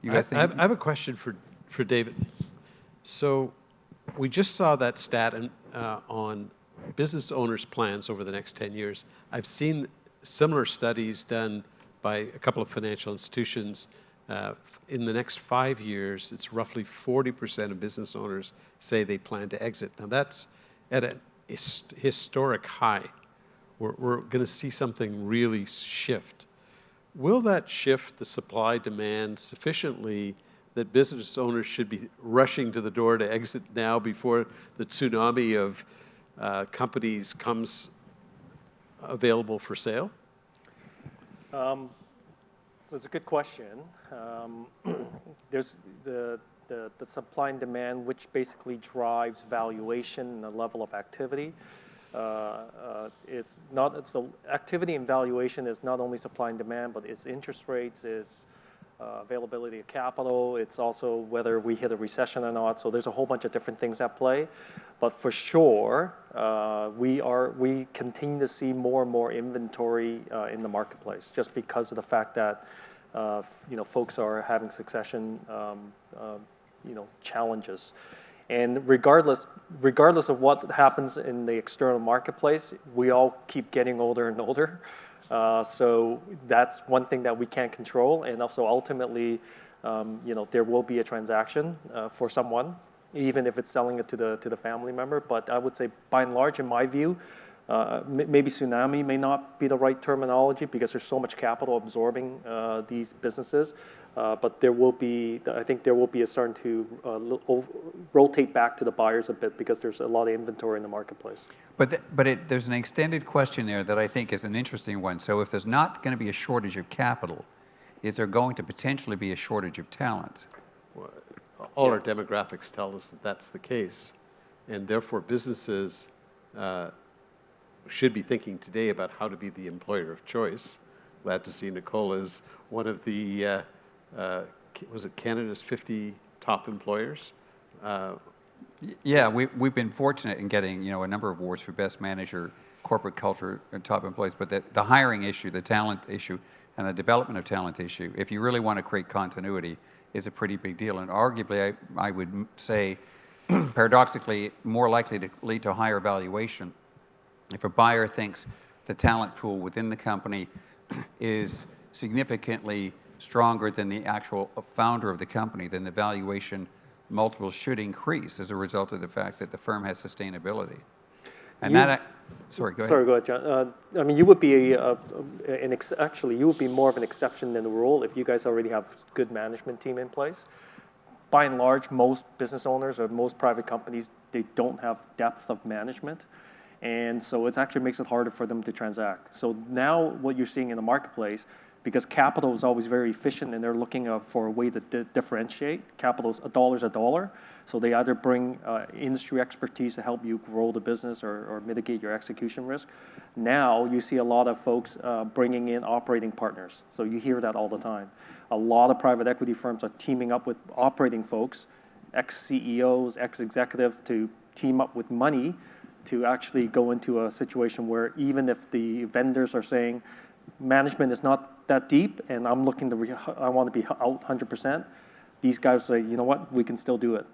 You guys think? I have a question for David. So we just saw that stat on business owners' plans over the next 10 years. I've seen similar studies done by a couple of financial institutions. In the next 5 years, it's roughly 40% of business owners say they plan to exit. Now that's at a historic high. We're going to see something really shift. Will that shift the supply-demand sufficiently that business owners should be rushing to the door to exit now before the tsunami of companies comes available for sale? So it's a good question. There's the supply and demand, which basically drives valuation and the level of activity. It's not, so activity and valuation is not only supply and demand, but it's interest rates, it's availability of capital, it's also whether we hit a recession or not. So there's a whole bunch of different things at play. But for sure, we continue to see more and more inventory in the marketplace, just because of the fact that folks are having succession challenges. And regardless of what happens in the external marketplace, we all keep getting older and older. So that's one thing that we can't control. And also ultimately, there will be a transaction for someone, even if it's selling it to the family member. But I would say, by and large, in my view, maybe tsunami may not be the right terminology because there's so much capital absorbing these businesses. But I think there will be a starting to rotate back to the buyers a bit because there's a lot of inventory in the marketplace. But there's an extended question there that I think is an interesting one. So if there's not going to be a shortage of capital, is there going to potentially be a shortage of talent? Well, all our demographics tell us that that's the case. And therefore businesses should be thinking today about how to be the employer of choice. Glad to see Nicola is one of the was it Canada's 50 top employers? Yeah, we've been fortunate in getting a number of awards for best manager, corporate culture, and top employees. But the hiring issue, the talent issue, and the development of talent issue, if you really want to create continuity, is a pretty big deal. And arguably, I would say, paradoxically, more likely to lead to higher valuation if a buyer thinks the talent pool within the company is significantly stronger than the actual founder of the company, then the valuation multiples should increase as a result of the fact that the firm has sustainability. And sorry, go ahead. Sorry, go ahead, John. I mean, you would be actually you would be more of an exception than the rule if you guys already have good management team in place. By and large, most business owners or most private companies, they don't have depth of management. And so it actually makes it harder for them to transact. So now what you're seeing in the marketplace, because capital is always very efficient and they're looking for a way to differentiate, capital's a dollar. So they either bring industry expertise to help you grow the business or mitigate your execution risk. Now you see a lot of folks bringing in operating partners. So you hear that all the time. A lot of private equity firms are teaming up with operating folks, ex-CEOs, ex-executives, to team up with money to actually go into a situation where even if the vendors are saying management is not that deep and I'm looking I want to be out 100%, these guys say, you know what, we can still do it.